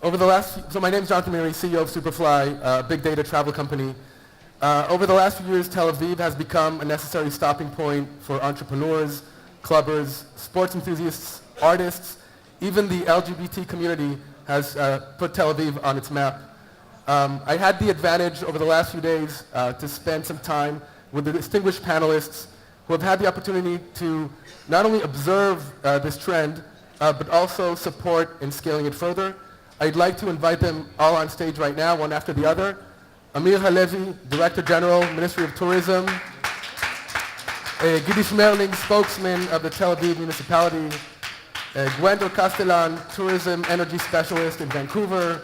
So my name is Jonathan Mary, CEO of Superfly, a big data travel company. Over the last few years, Tel Aviv has become a necessary stopping point for entrepreneurs, clubbers, sports enthusiasts, artists. Even the LGBT community has put Tel Aviv on its map. I had the advantage over the last few days to spend some time with the distinguished panelists who have had the opportunity to not only observe this trend, but also support in scaling it further. I'd like to invite them all on stage right now, one after the other. Amir Halevi, Director General, Ministry of Tourism. Gidi Shmerling, Spokesman of the Tel Aviv Municipality. Gwendol Castellan, Tourism Energy Specialist in Vancouver.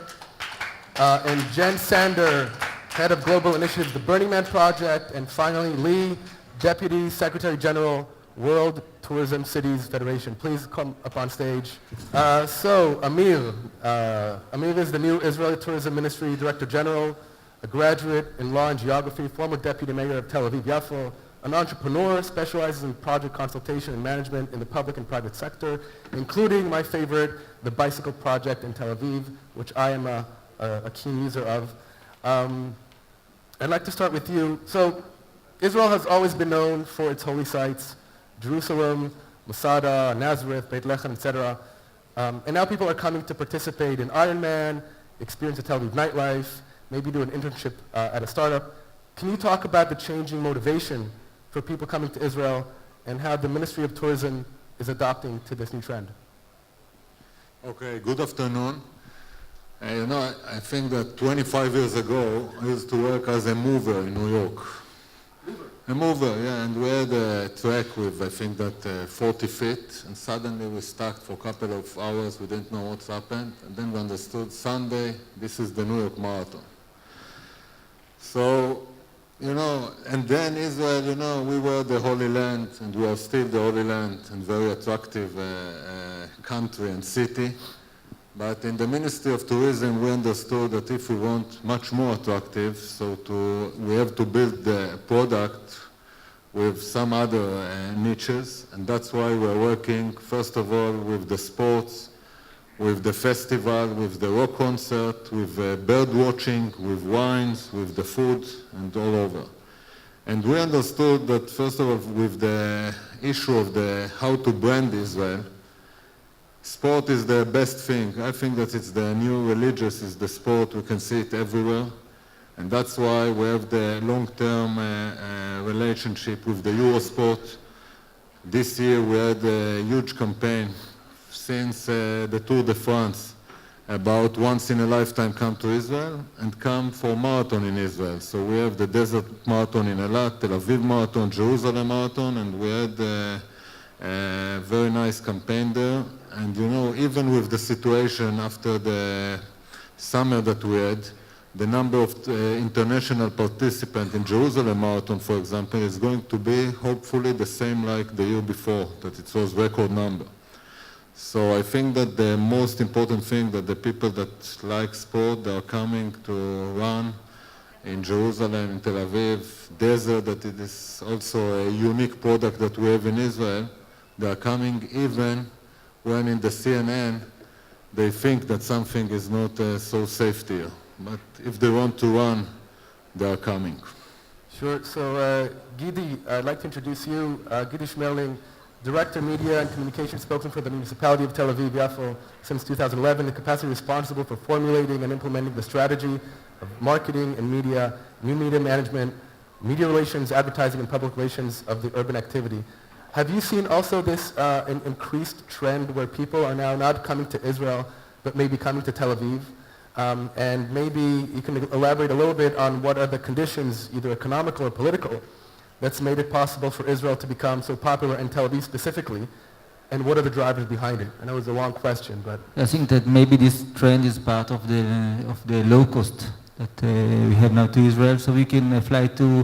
And Jen Sander, Head of Global Initiatives, the Burning Man Project. And finally, Lee, Deputy Secretary General, World Tourism Cities Federation. Please come up on stage. So Amir is the new Israeli Tourism Ministry Director General, a graduate in law and geography, former deputy mayor of Tel Aviv Yafo, an entrepreneur, specializes in project consultation and management in the public and private sector, including my favorite, the Bicycle Project in Tel Aviv, which I am a keen user of. I'd like to start with you. So Israel has always been known for its holy sites, Jerusalem, Masada, Nazareth, Beit Lechem, etc. And now people are coming to participate in Ironman, experience the Tel Aviv nightlife, maybe do an internship at a startup. Can you talk about the changing motivation for people coming to Israel and how the Ministry of Tourism is adopting to this new trend? Okay, good afternoon. I think that 25 years ago, I used to work as a mover in New York. A mover, yeah, and we had a track with, I think that 40 feet, and suddenly we stuck for a couple of hours, we didn't know what's happened, and then we understood Sunday, this is the New York Marathon. So, and then Israel, we were the Holy Land, and we are still the Holy Land, and very attractive country and city. But in the Ministry of Tourism, we understood that if we want much more attractive, we have to build the product with some other niches, and that's why we're working, first of all, with the sports, with the festival, with the rock concert, with bird watching, with wines, with the food, and all over. And we understood that, first of all, with the issue of how to brand Israel, sport is the best thing. I think that it's the new religious is the sport. We can see it everywhere. And that's why we have the long-term relationship with the Eurosport. This year we had a huge campaign since the Tour de France about once in a lifetime come to Israel and come for marathon in Israel. So we have the Desert Marathon in Eilat, Tel Aviv Marathon, Jerusalem Marathon, and we had a very nice campaign there. And even with the situation after the summer that we had, the number of international participants in Jerusalem Marathon, for example, is going to be hopefully the same like the year before, that it was record number. So I think that the most important thing that the people that like sport, they are coming to run in Jerusalem, in Tel Aviv, desert, that it is also a unique product that we have in Israel. They are coming even when in the CNN they think that something is not so safe here. But if they want to run, they are coming. Sure. So Gidi, I'd like to introduce you. Gidi Shmerling, Director, Media and Communications Spokesman for the Municipality of Tel Aviv Yafo since 2011, the capacity responsible for formulating and implementing the strategy of marketing and media, new media management, media relations, advertising, and public relations of the urban activity. Have you seen also this increased trend where people are now not coming to Israel, but maybe coming to Tel Aviv? And maybe you can elaborate a little bit on what are the conditions, either economical or political, that's made it possible for Israel to become so popular in Tel Aviv specifically, and what are the drivers behind it? I know it's a long question, but... I think that maybe this trend is part of the low cost that we have now to Israel, so we can fly to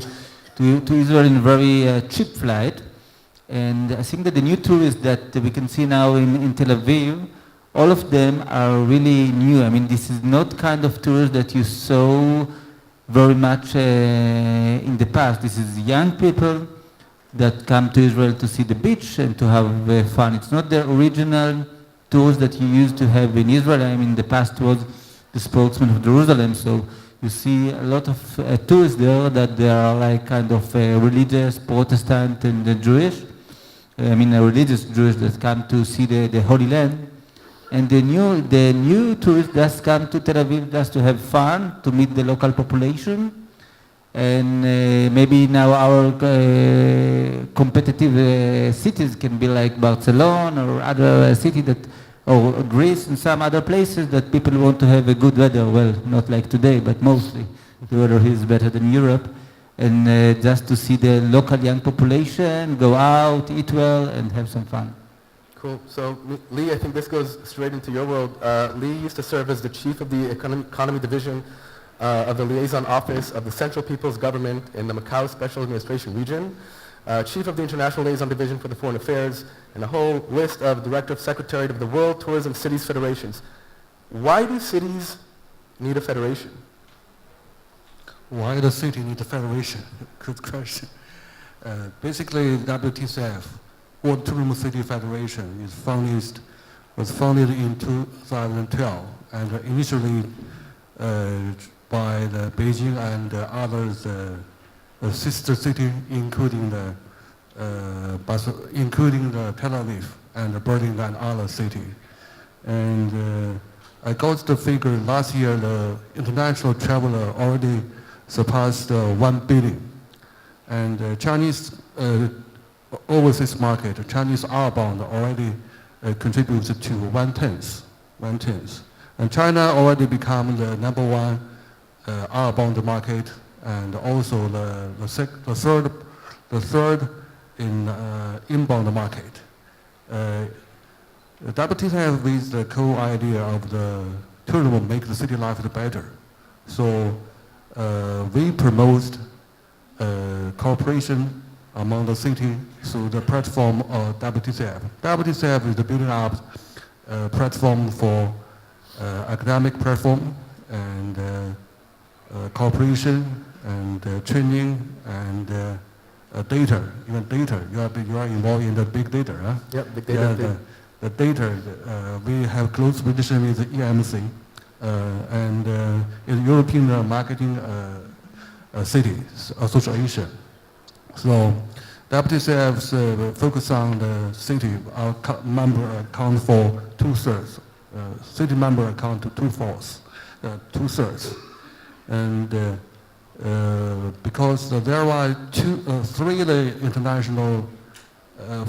Israel in a very cheap flight. And I think that the new tourists that we can see now in Tel Aviv, all of them are really new. I mean, this is not kind of tourists that you saw very much in the past. This is young people that come to Israel to see the beach and to have fun. It's not the original tours that you used to have in Israel. I mean, in the past was the spokesman of Jerusalem. So you see a lot of tourists there that they are like kind of religious, Protestant and Jewish. I mean, religious Jews that come to see the Holy Land. And the new tourists just come to Tel Aviv just to have fun, to meet the local population. And maybe now our competitive cities can be like Barcelona or other city that, or Greece and some other places that people want to have a good weather. Well, not like today, but mostly the weather here is better than Europe. And just to see the local young population go out, eat well, and have some fun. Cool. So, Lee, I think this goes straight into your world. Lee used to serve as the chief of the economy division of the liaison office of the Central People's Government in the Macau Special Administration Region, chief of the International Liaison Division for the Foreign Affairs, and a whole list of director of secretariat of the World Tourism Cities Federations. Why do cities need a federation? Why the city need a federation? Good question. Basically, WTCF, World Tourism City Federation, was founded in 2012, and initially by the Beijing and others, sister city, including the Tel Aviv and Berlin and other city. And I got the figure last year. The international traveler already surpassed 1 billion, and Chinese overseas market, Chinese outbound already contributes to 1/10. And China already become the number one outbound market, and also the third in inbound market. WTCF with the core idea of the tourism make the city life better. So we promote cooperation among the city through the platform of WTCF. WTCF is the building up platform for academic platform and cooperation and training and data. Even data, you are involved in the big data, huh? Yep, big data. Yeah, the data, we have close relation with the EMC and is European Marketing Cities Association. So WTCF's focus on the city, our member account for 2/3. City member account to 2/3. And because there are three international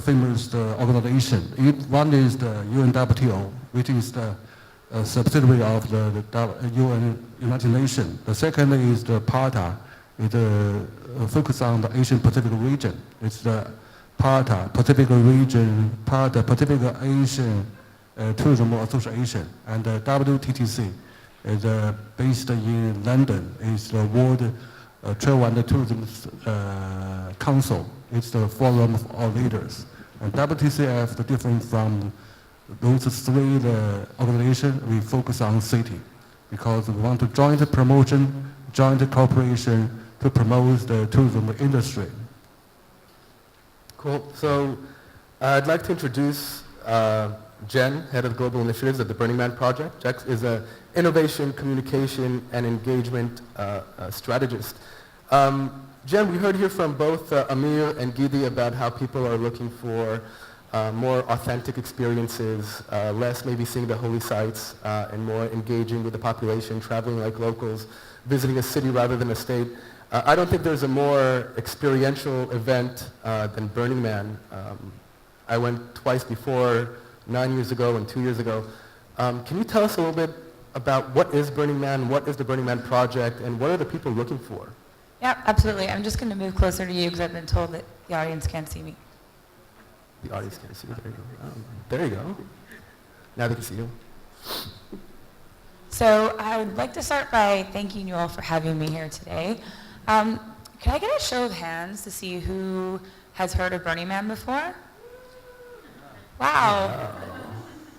famous organizations. One is the UNWTO, which is the subsidiary of the UN United Nations. The second is the PARTA. It focuses on the Asian Pacific region. It's the PARTA, Pacific region, PARTA, Pacific Asian Tourism Association. And the WTTC is based in London. It's the World Travel and Tourism Council. It's the forum of all leaders. And WTCF, the different from those three organizations, we focus on city because we want to join the promotion, join the cooperation to promote the tourism industry. Cool. So I'd like to introduce Jen, Head of Global Initiatives at the Burning Man Project. Jen is an innovation, communication, and engagement strategist. Jen, we heard here from both Amir and Gidi about how people are looking for more authentic experiences, less maybe seeing the holy sites, and more engaging with the population, traveling like locals, visiting a city rather than a state. I don't think there's a more experiential event than Burning Man. I went twice before, 9 years ago and 2 years ago. Can you tell us a little bit about what is Burning Man, what is the Burning Man Project, and what are the people looking for? Yeah, absolutely. I'm just going to move closer to you because I've been told that the audience can't see me. The audience can't see you. There you go. There you go. Now they can see you. So I would like to start by thanking you all for having me here today. Can I get a show of hands to see who has heard of Burning Man before? Wow.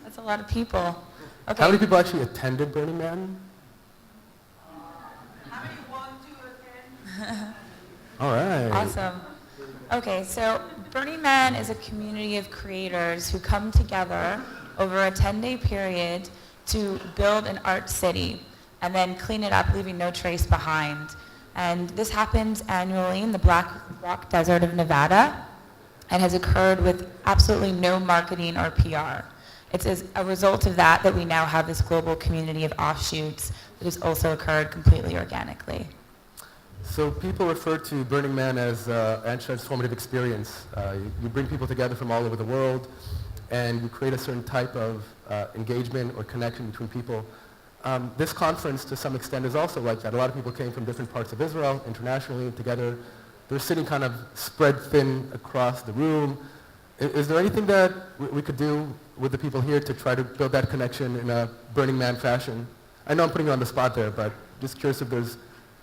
That's a lot of people. Okay. How many people actually attended Burning Man? How many want to attend? All right. Awesome. Okay, so Burning Man is a community of creators who come together over a 10-day period to build an art city. and then clean it up, leaving no trace behind. And this happens annually in the Black Rock Desert of Nevada and has occurred with absolutely no marketing or PR. It's as a result of that we now have this global community of offshoots that has also occurred completely organically. So people refer to Burning Man as a transformative experience. You bring people together from all over the world, and you create a certain type of engagement or connection between people. This conference, to some extent, is also like that. A lot of people came from different parts of Israel, internationally, together. They're sitting kind of spread thin across the room. Is there anything that we could do with the people here to try to build that connection in a Burning Man fashion? I know I'm putting you on the spot there, but just curious if there's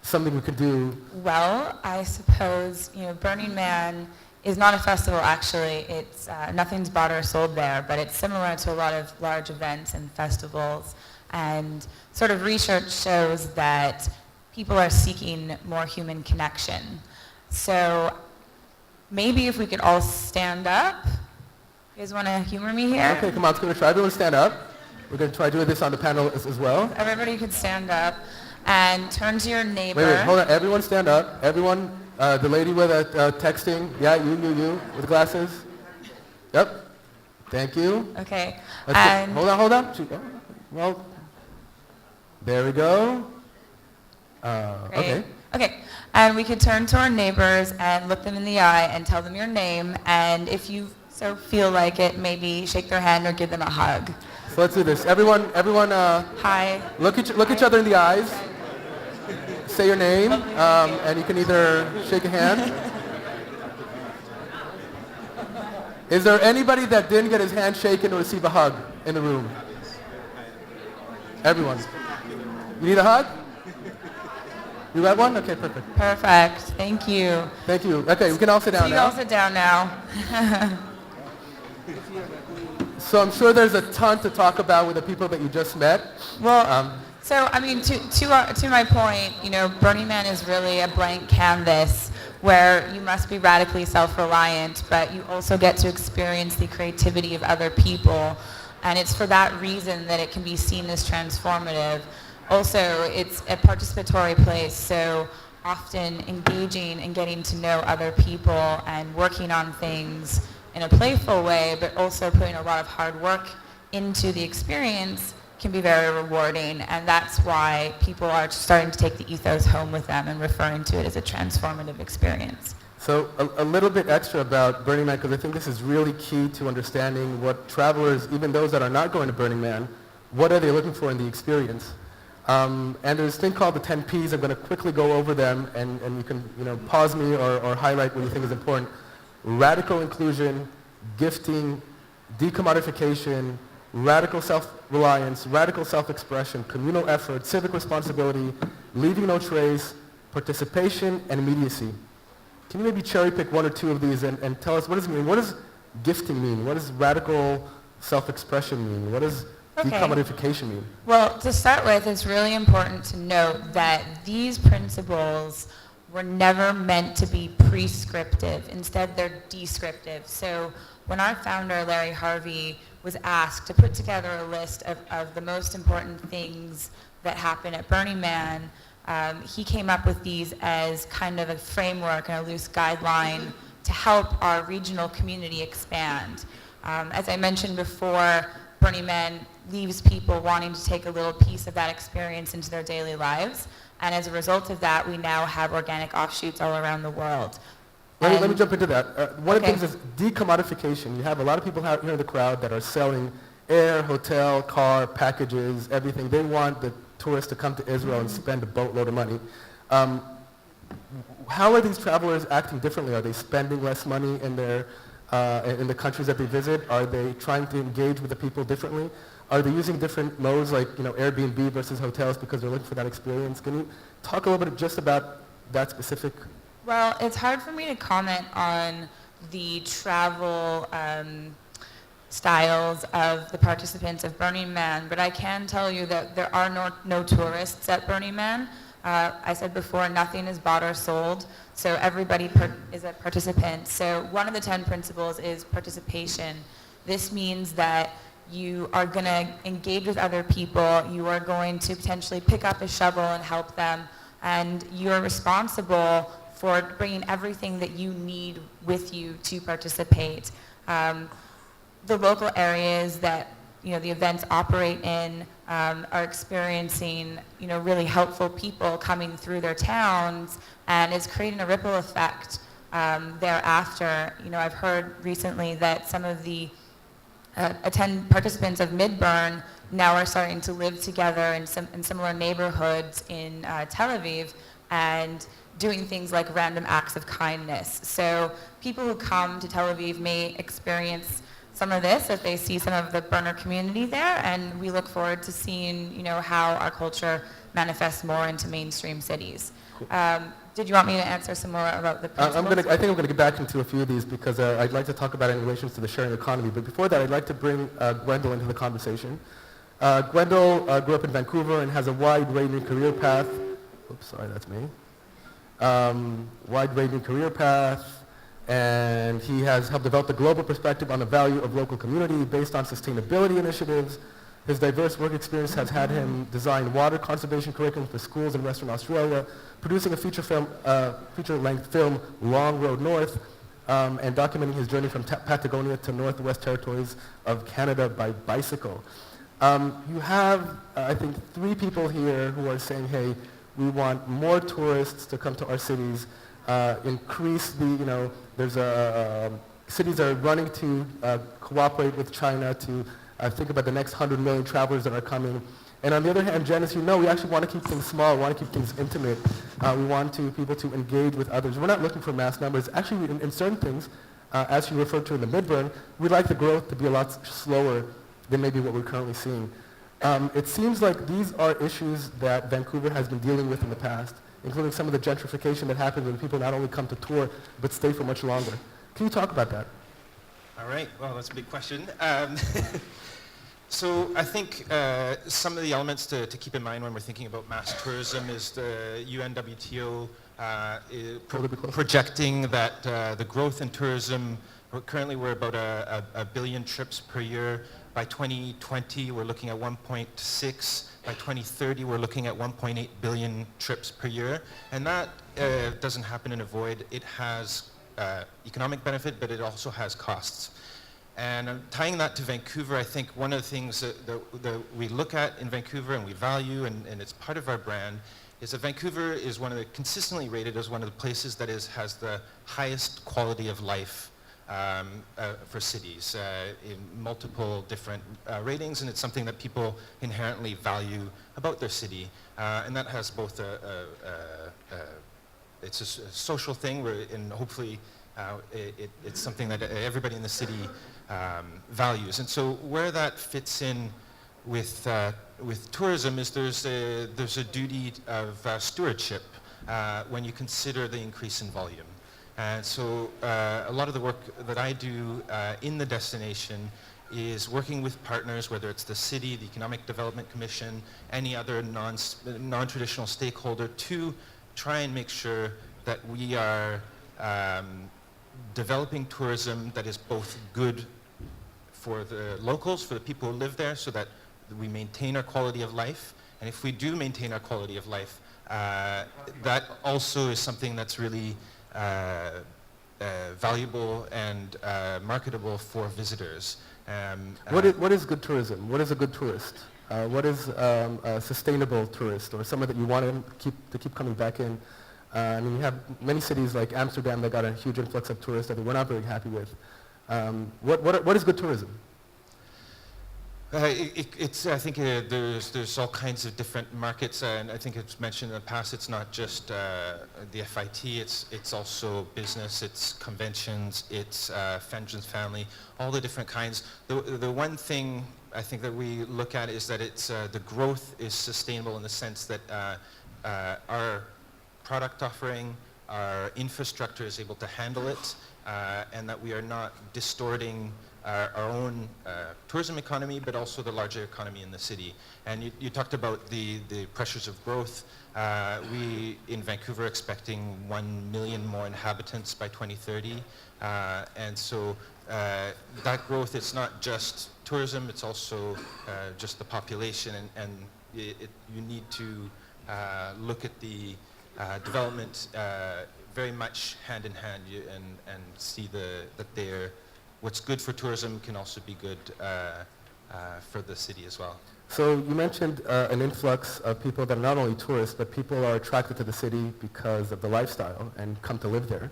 something we could do. Well, I suppose, Burning Man is not a festival, actually. It's nothing's bought or sold there, but it's similar to a lot of large events and festivals. And sort of research shows that people are seeking more human connection. So maybe if we could all stand up. You guys want to humor me here? Okay, come on, let's give it a try. Everyone stand up. We're going to try doing this on the panel as well. Everybody could stand up and turn to your neighbor. Wait, hold on. Everyone stand up. Everyone, the lady with texting. Yeah, you, with glasses. Yep. Thank you. Okay. Hold on. Well, there we go. Great. Okay. Okay. And we could turn to our neighbors and look them in the eye and tell them your name. And if you so feel like it, maybe shake their hand or give them a hug. So let's do this. Everyone, Hi. look each other in the eyes. Say your name, and you can either shake a hand. Is there anybody that didn't get his hand shaken or receive a hug in the room? Everyone. You need a hug? You got one? Okay, perfect. Perfect. Thank you. Thank you. Okay, we can all sit down So you now. all sit down now. So I'm sure there's a ton to talk about with the people that you just met. Well, so I mean, to my point, Burning Man is really a blank canvas where you must be radically self-reliant, but you also get to experience the creativity of other people, and it's for that reason that it can be seen as transformative. Also, it's a participatory place, so often engaging and getting to know other people and working on things in a playful way, but also putting a lot of hard work into the experience can be very rewarding, and that's why people are starting to take the ethos home with them and referring to it as a transformative experience. So a little bit extra about Burning Man, because I think this is really key to understanding what travelers, even those that are not going to Burning Man, what are they looking for in the experience? And there's this thing called the 10 Ps. I'm going to quickly go over them, and you can pause me or highlight what you think is important. Radical inclusion, gifting, decommodification, radical self-reliance, radical self-expression, communal effort, civic responsibility, leaving no trace, participation, and immediacy. Can you maybe cherry pick one or two of these and tell us what does it mean? What does gifting mean? What does radical self-expression mean? What does decommodification mean? Well, to start with, it's really important to note that these principles were never meant to be prescriptive. Instead, they're descriptive. So when our founder, Larry Harvey, was asked to put together a list of the most important things that happen at Burning Man, he came up with these as kind of a framework and a loose guideline to help our regional community expand. As I mentioned before, Burning Man leaves people wanting to take a little piece of that experience into their daily lives. And as a result of that, we now have organic offshoots all around the world. Let me jump into that. One of the Okay. things is decommodification. You have a lot of people here in the crowd that are selling air, hotel, car, packages, everything. They want the tourists to come to Israel and spend a boatload of money. How are these travelers acting differently? Are they spending less money in the countries that they visit? Are they trying to engage with the people differently? Are they using different modes like Airbnb versus hotels because they're looking for that experience? Can you talk a little bit just about that specific? Well, it's hard for me to comment on the travel styles of the participants of Burning Man, but I can tell you that there are no tourists at Burning Man. I said before, nothing is bought or sold, so everybody is a participant. So one of the 10 principles is participation. This means that you are going to engage with other people, you are going to potentially pick up a shovel and help them, and you're responsible for bringing everything that you need with you to participate. The local areas that the events operate in are experiencing really helpful people coming through their towns, and is creating a ripple effect thereafter. I've heard recently that some of the participants of Midburn now are starting to live together in similar neighborhoods in Tel Aviv, and doing things like random acts of kindness. So people who come to Tel Aviv may experience some of this as they see some of the burner community there, and we look forward to seeing how our culture manifests more into mainstream cities. Did you want me to answer some more about the principles? I think I'm going to get back into a few of these because I'd like to talk about it in relation to the sharing economy. But before that, I'd like to bring Gwendol into the conversation. Gwendol grew up in Vancouver and has a wide-ranging career path. Oops, sorry, that's me. Wide-ranging career path, and he has helped develop a global perspective on the value of local community based on sustainability initiatives. His diverse work experience has had him design water conservation curriculum for schools in Western Australia, producing a feature-length film, Long Road North, and documenting his journey from Patagonia to Northwest Territories of Canada by bicycle. You have, I think, 3 people here who are saying, hey, we want more tourists to come to our cities, increase the, cities are running to cooperate with China to think about the next 100 million travelers that are coming. And on the other hand, Jen, as you know, we actually want to keep things small, we want to keep things intimate. We want people to engage with others. We're not looking for mass numbers. Actually, in certain things, as you referred to in the Midburn, we'd like the growth to be a lot slower than maybe what we're currently seeing. It seems like these are issues that Vancouver has been dealing with in the past, including some of the gentrification that happens when people not only come to tour, but stay for much longer. Can you talk about that? All right, well, that's a big question. So I think some of the elements to keep in mind when we're thinking about mass tourism is the UNWTO projecting that the growth in tourism, currently we're about a billion trips per year. By 2020, we're looking at 1.6. By 2030, we're looking at 1.8 billion trips per year. And that doesn't happen in a void. It has economic benefit, but it also has costs. And tying that to Vancouver, I think one of the things that we look at in Vancouver and we value, and it's part of our brand, is that Vancouver is consistently rated as one of the places that has the highest quality of life for cities in multiple different ratings, and it's something that people inherently value about their city. And that has both it's a social thing, and hopefully it's something that everybody in the city values. And so where that fits in with tourism is there's a duty of stewardship when you consider the increase in volume. And so a lot of the work that I do in the destination is working with partners, whether it's the city, the Economic Development Commission, any other non-traditional stakeholder, to try and make sure that we are developing tourism that is both good for the locals, for the people who live there, so that we maintain our quality of life. And if we do maintain our quality of life, that also is something that's really valuable and marketable for visitors. What is good tourism? What is a good tourist? What is a sustainable tourist, or someone that you want to keep coming back in? I mean, you have many cities like Amsterdam that got a huge influx of tourists that we're not very happy with. What is good tourism? I think there's all kinds of different markets, and I think it's mentioned in the past, it's not just the FIT, it's also business, it's conventions, it's friends and family, all the different kinds. The one thing I think that we look at is that it's the growth is sustainable in the sense that our product offering, our infrastructure is able to handle it, and that we are not distorting our own tourism economy, but also the larger economy in the city. And you talked about the pressures of growth. We, in Vancouver, are expecting 1 million more inhabitants by 2030. And so that growth, it's not just tourism, it's also just the population, and you need to look at the development very much hand in hand and see that what's good for tourism can also be good for the city as well. So you mentioned an influx of people that are not only tourists, but people are attracted to the city because of the lifestyle and come to live there.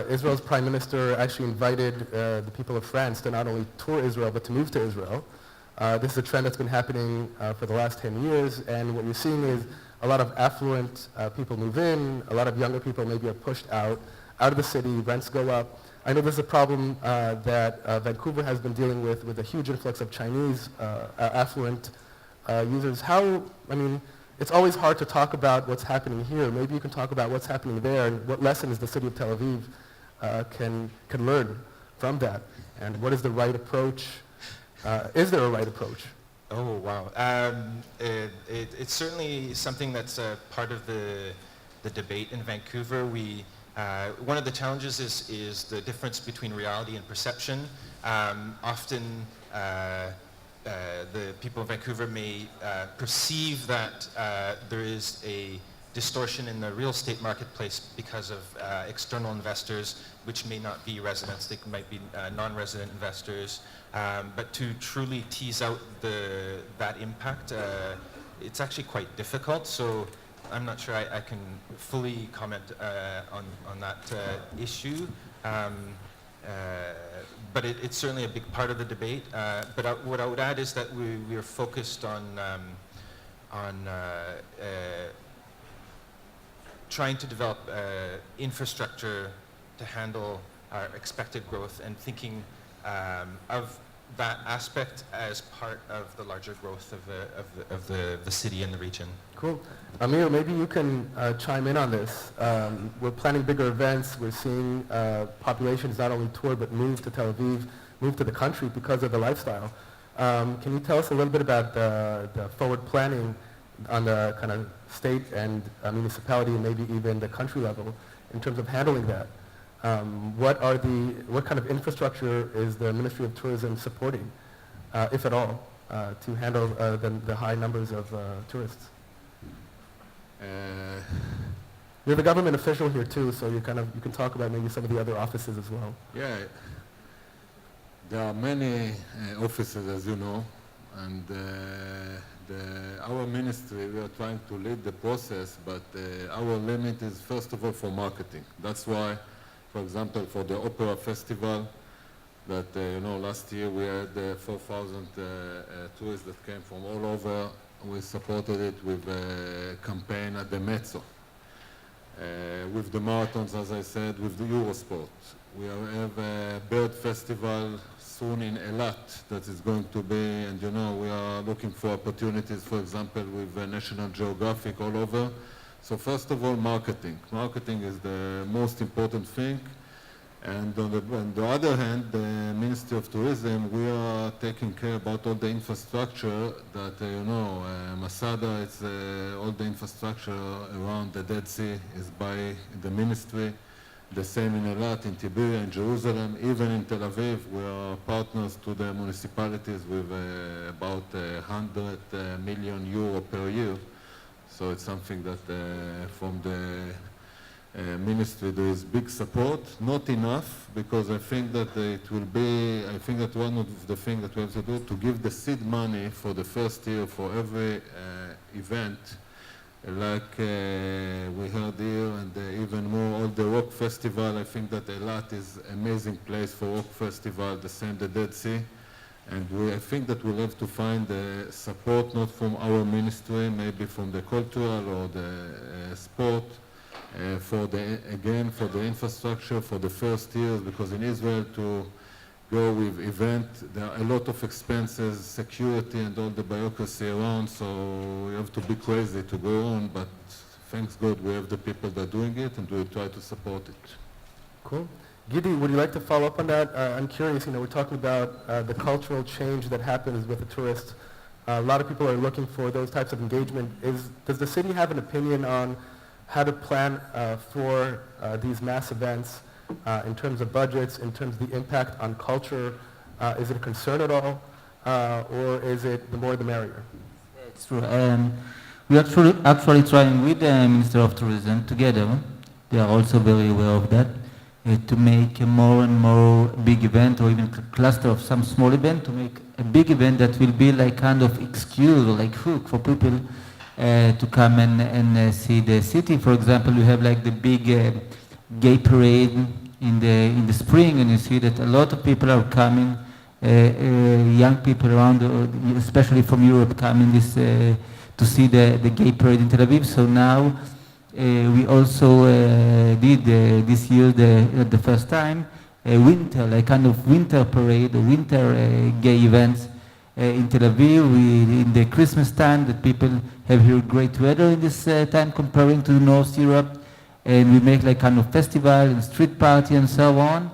Israel's prime minister actually invited the people of France to not only tour Israel, but to move to Israel. This is a trend that's been happening for the last 10 years, and what you're seeing is a lot of affluent people move in, a lot of younger people maybe are pushed out of the city, rents go up. I know there's a problem that Vancouver has been dealing with a huge influx of Chinese affluent users. It's always hard to talk about what's happening here. Maybe you can talk about what's happening there and what lessons the city of Tel Aviv can learn from that. And what is the right approach? Is there a right approach? Oh, wow. It's certainly something that's part of the debate in Vancouver. One of the challenges is the difference between reality and perception. Often the people of Vancouver may perceive that there is a distortion in the real estate marketplace because of external investors, which may not be residents, they might be non-resident investors. But to truly tease out that impact, it's actually quite difficult. So I'm not sure I can fully comment on that issue. But it's certainly a big part of the debate. But what I would add is that we are focused on trying to develop infrastructure to handle our expected growth and thinking of that aspect as part of the larger growth of the city and the region. Cool. Amir, maybe you can chime in on this. We're planning bigger events. We're seeing populations not only tour but move to Tel Aviv, move to the country because of the lifestyle. Can you tell us a little bit about the forward planning on the kind of state and municipality and maybe even the country level in terms of handling that? What kind of infrastructure is the Ministry of Tourism supporting, if at all, to handle the high numbers of tourists? You're the government official here too, so you can talk about maybe some of the other offices as well. Yeah, there are many offices, as you know, and our ministry, we are trying to lead the process, but our limit is first of all for marketing. That's why, for example, for the Opera Festival, that last year we had 4,000 tourists that came from all over. We supported it with a campaign at the Mezzo, with the marathons, as I said, with the Eurosport. We have a bird festival soon in Eilat that is going to be, and we are looking for opportunities, for example, with National Geographic all over. So first of all, marketing. Marketing is the most important thing. And on the other hand, the Ministry of Tourism, we are taking care about all the infrastructure that, Masada, it's all the infrastructure around the Dead Sea is by the ministry. The same in Eilat, in Tiberia, in Jerusalem, even in Tel Aviv, we are partners to the municipalities with about 100 million euro per year. So it's something that from the ministry there is big support, not enough, because I think that one of the things that we have to do to give the seed money for the first year for every event, like we heard here, and even more, all the rock festival. I think that Eilat is an amazing place for rock festival, the same the Dead Sea. And I think that we'll have to find support not from our ministry, maybe from the cultural or the sport, for the infrastructure for the first years, because in Israel to go with event, there are a lot of expenses, security and all the bureaucracy around, so you have to be crazy to go on, but thanks God we have the people that are doing it and we try to support it. Cool. Gidi, would you like to follow up on that? I'm curious, we're talking about the cultural change that happens with the tourists. A lot of people are looking for those types of engagement. Does the city have an opinion on how to plan for these mass events in terms of budgets, in terms of the impact on culture? Is it a concern at all, or is it the more the merrier? It's true. We are actually trying with the Minister of Tourism together, they are also very aware of that, to make a more and more big event or even cluster of some small event, to make a big event that will be like kind of excuse or like hook for people to come and see the city. For example, we have like the big gay parade in the spring, and you see that a lot of people are coming, young people around, especially from Europe, coming this to see the gay parade in Tel Aviv. So now we also did this year, the first time, a winter, like kind of winter parade, winter gay events in Tel Aviv. In the Christmas time, that people have here great weather in this time comparing to North Europe, and we make like kind of festival and street party and so on.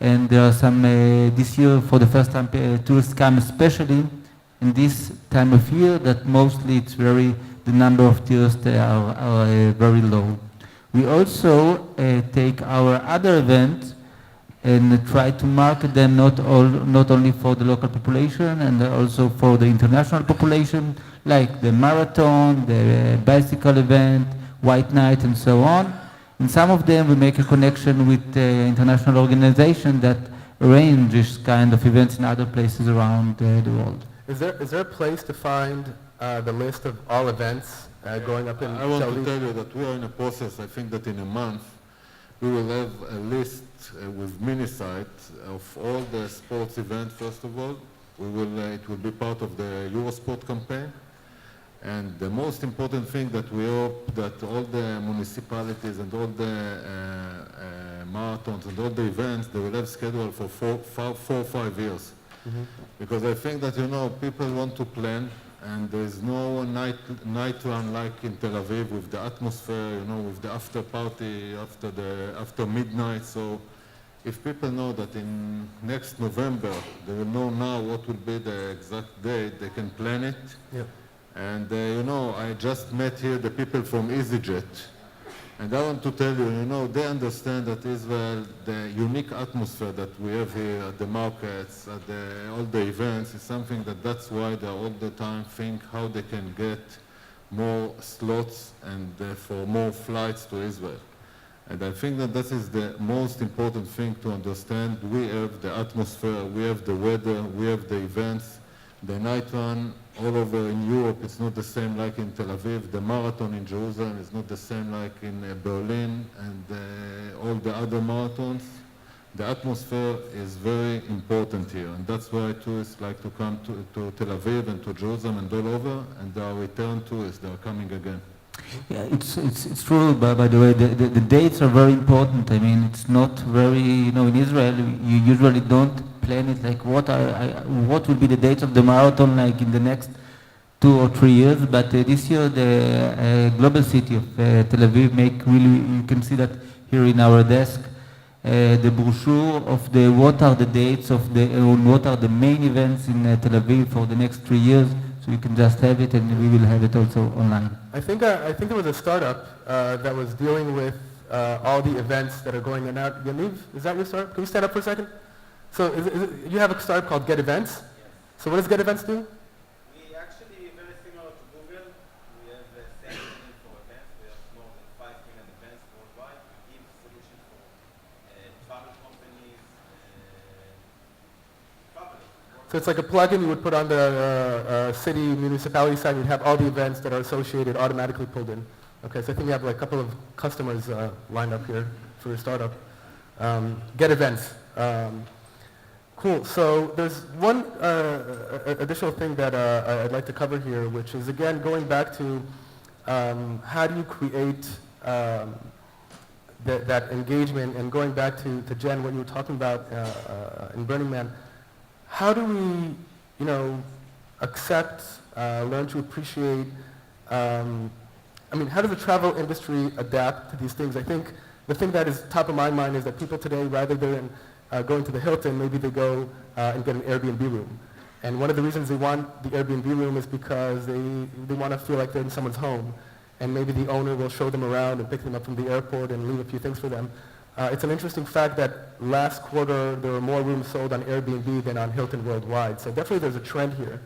And there are some, this year for the first time, tourists come especially in this time of year, that mostly it's the number of tourists are very low. We also take our other events and try to market them not only for the local population and also for the international population, like the marathon, the bicycle event, White Night, and so on. In some of them, we make a connection with international organizations that arrange this kind of events in other places around the world. Is there a place to find the list of all events going up in I want Tel to Aviv? tell you that we are in a process. I think that in a month we will have a list with mini sites of all the sports events. First of all, it will be part of the Eurosport campaign. And the most important thing that we hope that all the municipalities and all the marathons and all the events, they will have scheduled for 4 or 5 years. Mm-hmm. Because I think that, people want to plan, and there is no night run like in Tel Aviv with the atmosphere, with the after party after midnight. So if people know that in next November, they will know now what will be the exact date, they can plan it. Yep. And I just met here the people from EasyJet, and I want to tell you, they understand that Israel, the unique atmosphere that we have here at the markets, at all the events, is something that's why they all the time think how they can get more slots and for more flights to Israel. And I think that this is the most important thing to understand. We have the atmosphere, we have the weather, we have the events. The night run all over in Europe, it's not the same like in Tel Aviv. The marathon in Jerusalem is not the same like in Berlin and all the other marathons. The atmosphere is very important here, and that's why tourists like to come to Tel Aviv and to Jerusalem and all over, and they are return tourists, they are coming again. Yeah, it's true, by the way, the dates are very important. I mean, it's not very, in Israel, you usually don't plan it like what will be the dates of the marathon like in the next 2 or 3 years, but this year the global city of Tel Aviv you can see that here in our desk, the brochure of what are the dates of what are the main events in Tel Aviv for the next 3 years, so you can just have it and we will have it also online. I think there was a startup that was dealing with all the events that are going on out. Yaniv, is that your startup? Can you stand up for a second? So you have a startup called Get Events? Yes. So what does Get Events do? We actually very similar to Google. We have the same thing for events. We have more than 5 million events worldwide. We give solutions for travel companies, travelers. So it's like a plugin you would put on the city municipality side. You'd have all the events that are associated automatically pulled in. Okay, so I think we have like a couple of customers lined up here for your startup. Get Events. Cool. So there's one additional thing that I'd like to cover here, which is, again, going back to how do you create that engagement, and going back to Jen, what you were talking about in Burning Man. How do we, accept, learn to appreciate, how does the travel industry adapt to these things? I think the thing that is top of my mind is that people today, rather than going to the Hilton, maybe they go and get an Airbnb room. And one of the reasons they want the Airbnb room is because they want to feel like they're in someone's home. And maybe the owner will show them around and pick them up from the airport and leave a few things for them. It's an interesting fact that last quarter there were more rooms sold on Airbnb than on Hilton worldwide. So definitely there's a trend here.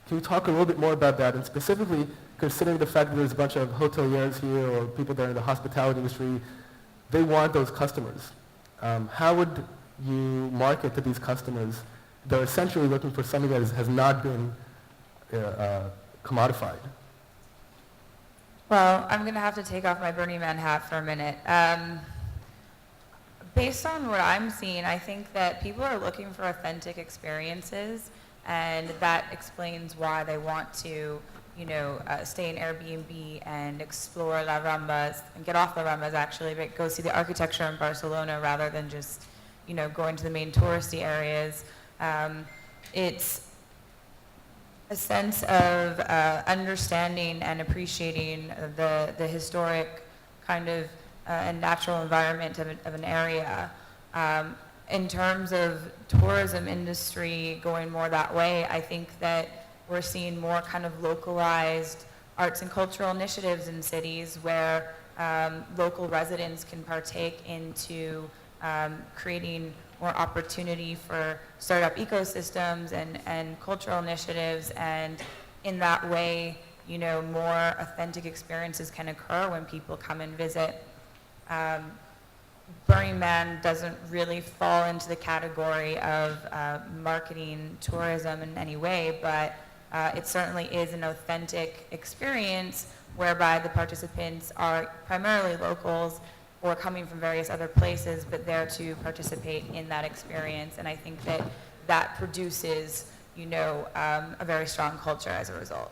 Can you talk a little bit more about that? And specifically, considering the fact that there's a bunch of hoteliers here or people that are in the hospitality industry, they want those customers. How would you market to these customers? They're essentially looking for something that has not been commodified. Well, I'm going to have to take off my Burning Man hat for a minute. Based on what I'm seeing, I think that people are looking for authentic experiences, and that explains why they want to, stay in Airbnb and explore La Ramblas, and get off La Ramblas actually, but go see the architecture in Barcelona rather than just, going to the main touristy areas. It's a sense of understanding and appreciating the historic kind of and natural environment of an area. In terms of tourism industry going more that way, I think that we're seeing more kind of localized arts and cultural initiatives in cities where local residents can partake into creating more opportunity for startup ecosystems and cultural initiatives, and in that way, more authentic experiences can occur when people come and visit. Burning Man doesn't really fall into the category of marketing tourism in any way, but it certainly is an authentic experience whereby the participants are primarily locals or coming from various other places, but there to participate in that experience. And I think that that produces, a very strong culture as a result.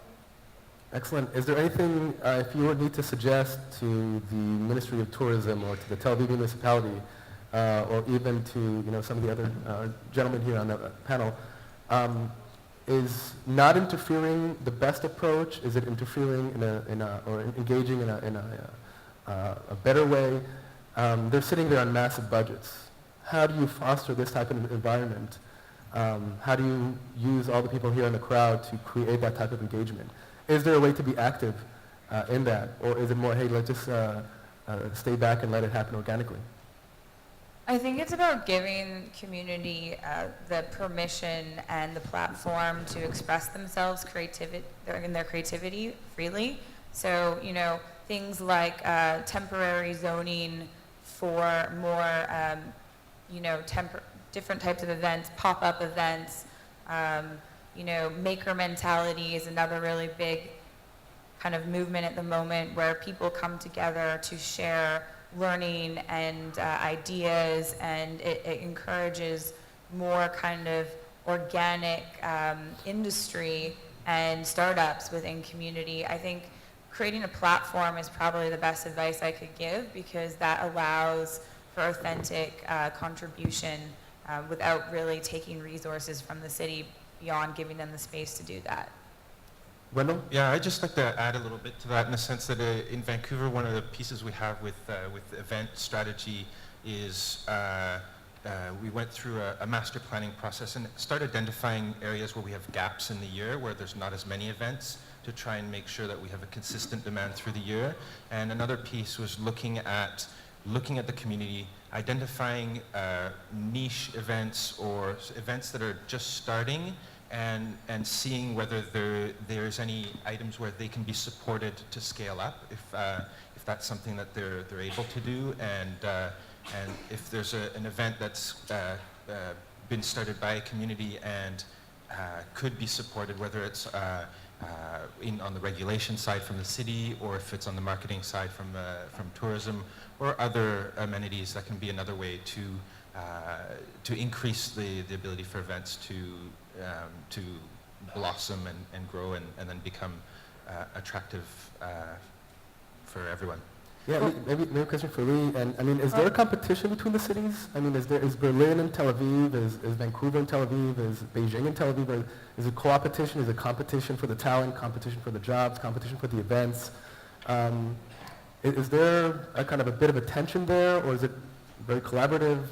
Excellent. Is there anything, if you would need to suggest to the Ministry of Tourism or to the Tel Aviv municipality, or even to some of the other gentlemen here on the panel, is not interfering the best approach? Is it interfering or engaging in a better way? They're sitting there on massive budgets. How do you foster this type of environment? How do you use all the people here in the crowd to create that type of engagement? Is there a way to be active in that? Or is it more, hey, let's just stay back and let it happen organically? I think it's about giving community the permission and the platform to express themselves in their creativity freely. So, things like temporary zoning for more, different types of events, pop-up events, maker mentality is another really big kind of movement at the moment where people come together to share learning and ideas, and it encourages more kind of organic industry and startups within community. I think creating a platform is probably the best advice I could give, because that allows for authentic contribution without really taking resources from the city beyond giving them the space to do that. Wendell? Yeah, I'd just like to add a little bit to that in the sense that in Vancouver, one of the pieces we have with event strategy is we went through a master planning process and start identifying areas where we have gaps in the year where there's not as many events, to try and make sure that we have a consistent demand through the year. And another piece was looking at the community, identifying niche events or events that are just starting, and seeing whether there's any items where they can be supported to scale up if that's something that they're able to do, and if there's an event that's been started by a community and could be supported, whether it's on the regulation side from the city, or if it's on the marketing side from tourism, or other amenities, that can be another way to increase the ability for events to blossom and grow and then become attractive for everyone. Yeah, maybe a question for Lee. And I mean, is there a competition between the cities? I mean, is Berlin and Tel Aviv, is Vancouver and Tel Aviv, is Beijing and Tel Aviv? Or is it co-opetition? Is it competition for the talent, competition for the jobs, competition for the events? Is there a kind of a bit of a tension there, or is it very collaborative?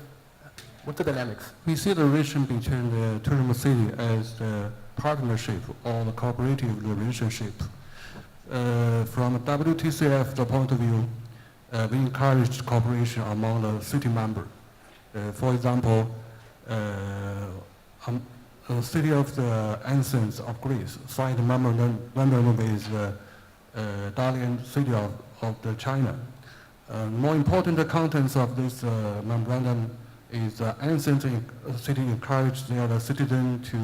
What's the dynamics? We see the relation between the tourism city as the partnership or the cooperative relationship. From a WTCF point of view, we encourage cooperation among the city members. For example, the city of the Athens of Greece signed a memorandum with the Dalian city of the China. More important contents of this memorandum is Athens city encouraged their citizens to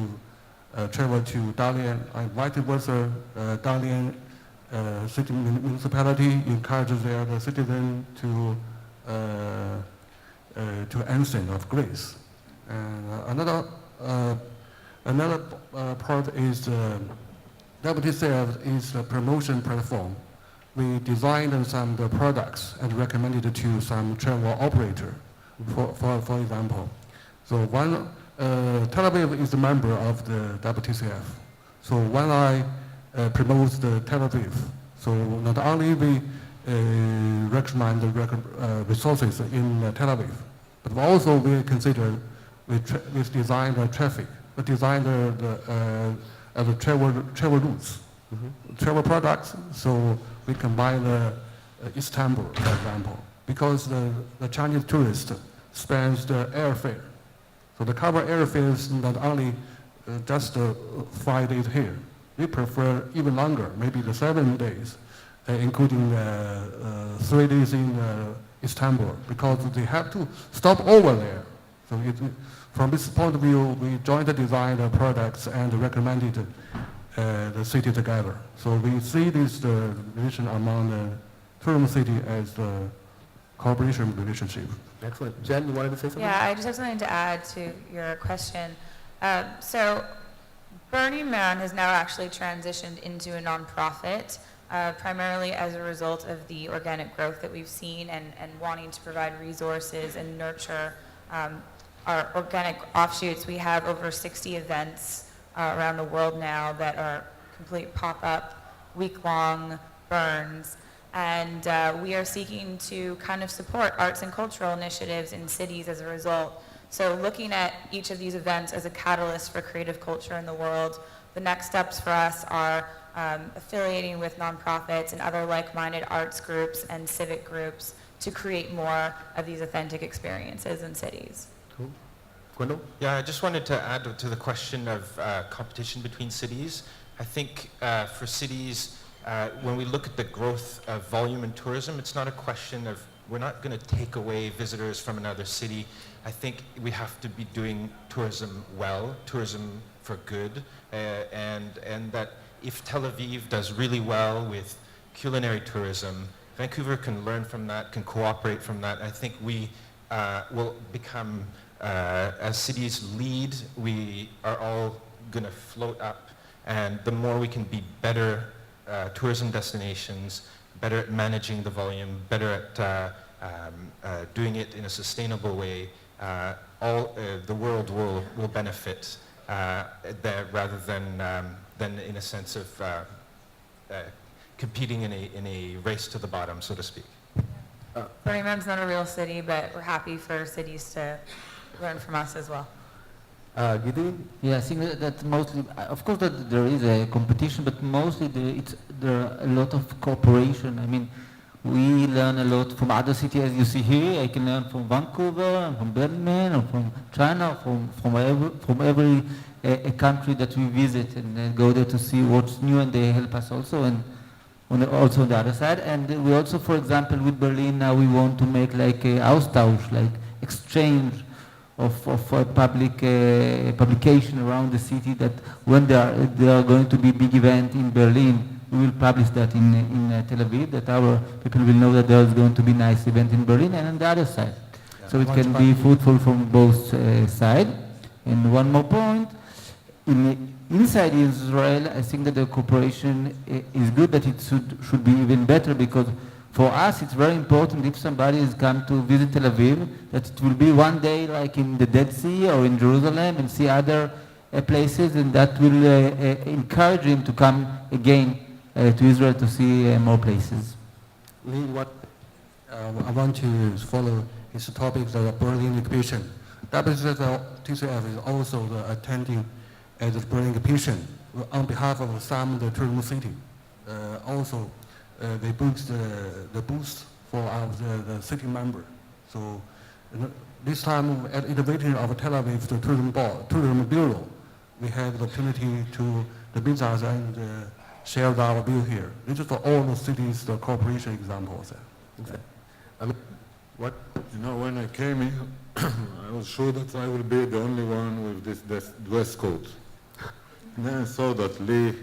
travel to Dalian and vice versa. Dalian city municipality encourages their citizens to Athens of Greece. And another part is WTCF is a promotion platform. We designed some of the products and recommended to some travel operator, for example. So Tel Aviv is a member of the WTCF. So when I promote the Tel Aviv, so not only we recommend the resources in Tel Aviv, but also we consider we design the traffic, we design the travel routes, travel products. So we combine Istanbul, for example, because the Chinese tourist spends the airfare. So the cover airfare is not only just 5 days here. We prefer even longer, maybe the 7 days, including 3 days in Istanbul, because they have to stop over there. So from this point of view, we jointly designed the products and recommended the city together. So we see this relation among the tourism city as the cooperation relationship. Excellent. Jen, you wanted to say something? Yeah, I just have something to add to your question. So Burning Man has now actually transitioned into a nonprofit, primarily as a result of the organic growth that we've seen and wanting to provide resources and nurture our organic offshoots. We have over 60 events around the world now that are complete pop-up, week-long burns. And we are seeking to kind of support arts and cultural initiatives in cities as a result. So looking at each of these events as a catalyst for creative culture in the world, the next steps for us are affiliating with nonprofits and other like-minded arts groups and civic groups to create more of these authentic experiences in cities. Cool. Gwendol? Yeah, I just wanted to add to the question of competition between cities. I think for cities, when we look at the growth of volume in tourism, it's not a question of, we're not going to take away visitors from another city. I think we have to be doing tourism well, tourism for good, and that if Tel Aviv does really well with culinary tourism, Vancouver can learn from that, can cooperate from that. I think we will become, as cities lead, we are all going to float up, and the more we can be better tourism destinations, better at managing the volume, better at doing it in a sustainable way, the world will benefit there, rather than in a sense of competing in a race to the bottom, so to speak. Burning Man's not a real city, but we're happy for cities to learn from us as well. Gidi? Yeah, I think that mostly, of course, that there is a competition, but mostly there are a lot of cooperation. I mean, we learn a lot from other cities, as you see here. I can learn from Vancouver, and from Berlin, or from China, from every country that we visit, and then go there to see what's new, and they help us also, and also on the other side. And we also, for example, with Berlin now, we want to make like a Austausch, like exchange of public publication around the city, that when there are going to be big event in Berlin, we will publish that in Tel Aviv, that our people will know that there is going to be nice event in Berlin, and on the other side. Yeah. So it can be fruitful from both sides. And one more point, inside Israel, I think that the cooperation is good, but it should be even better, because for us, it's very important if somebody has come to visit Tel Aviv, that it will be one day like in the Dead Sea or in Jerusalem and see other places, and that will encourage him to come again to Israel to see more places. Lee, what? I want to follow his topics of Berlin exhibition. WTCF is also attending at the Berlin exhibition on behalf of some of the tourism city. Also, they booked the booth for the city member. So this time, at invitation of Tel Aviv the Tourism Bureau, we have the opportunity to the business and share our view here. This is for all the cities, the cooperation examples. What? You know, when I came here, I was sure that I will be the only one with this dress code. And then I saw that Lee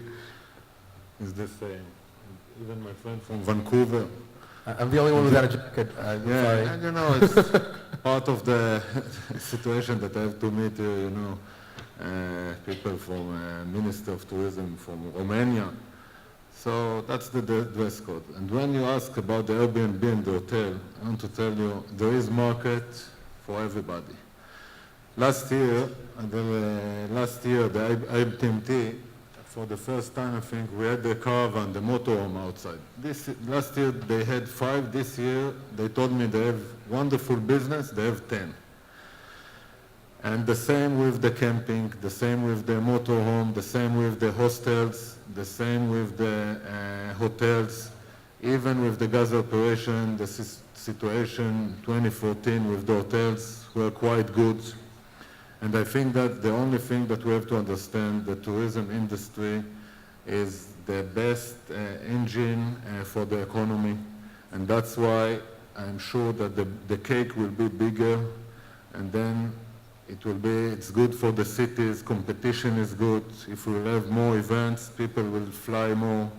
is the same. Even my friend from Vancouver. I'm the only one without a jacket. I'm Yeah, sorry. and you know, it's part of the situation that I have to meet, you know, people from Minister of Tourism from Romania. So that's the dress code. And when you ask about the Airbnb and the hotel, I want to tell you there is market for everybody. Last year, the IMTMT, for the first time, I think, we had the caravan, the motorhome outside. Last year they had 5. This year they told me they have wonderful business, they have 10. And the same with the camping, the same with the motorhome, the same with the hostels, the same with the hotels, even with the gas operation, the situation 2014 with the hotels were quite good. And I think that the only thing that we have to understand, the tourism industry is the best engine for the economy. And that's why I'm sure that the cake will be bigger, and then it's good for the cities, competition is good. If we have more events, people will fly more.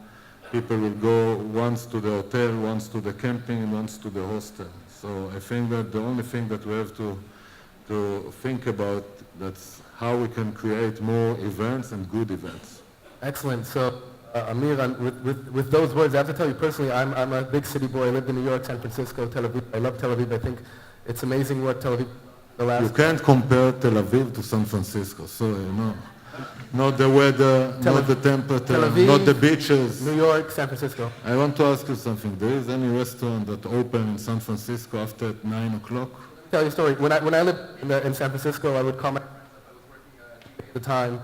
People will go once to the hotel, once to the camping, and once to the hostel. So I think that the only thing that we have to think about, that's how we can create more events and good events. Excellent. So, Amir, with those words, I have to tell you personally, I'm a big city boy. I lived in New York, San Francisco, Tel Aviv. I love Tel Aviv. I think it's amazing what Tel Aviv, the last... You can't compare Tel Aviv to San Francisco, so you know. Not the weather, not the temperature, Tel Aviv, not the beaches. New York, San Francisco. I want to ask you something. There is any restaurant that open in San Francisco after 9 o'clock? Tell you a story. When I lived in San Francisco, I would come at the time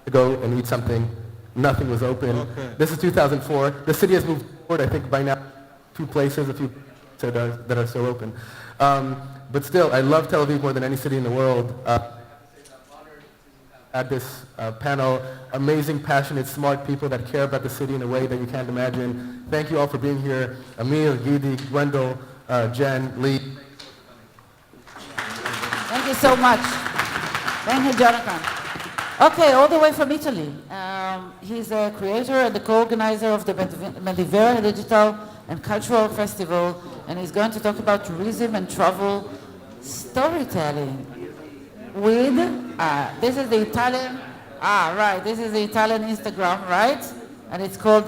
to go and eat something. Nothing was open. Okay. This is 2004. The city has moved forward. I think by now, a few places that are still open. But still, I love Tel Aviv more than any city in the world. At this panel, amazing, passionate, smart people that care about the city in a way that you can't imagine. Thank you all for being here. Amir, Gidi, Gwendol, Jen, Lee. Thank you so much. Thank you, Jonathan. Okay, all the way from Italy. He's a creator and the co-organizer of the Medivera Digital and Cultural Festival, and he's going to talk about tourism and travel storytelling with, this is the Italian, this is the Italian Instagram, right? And it's called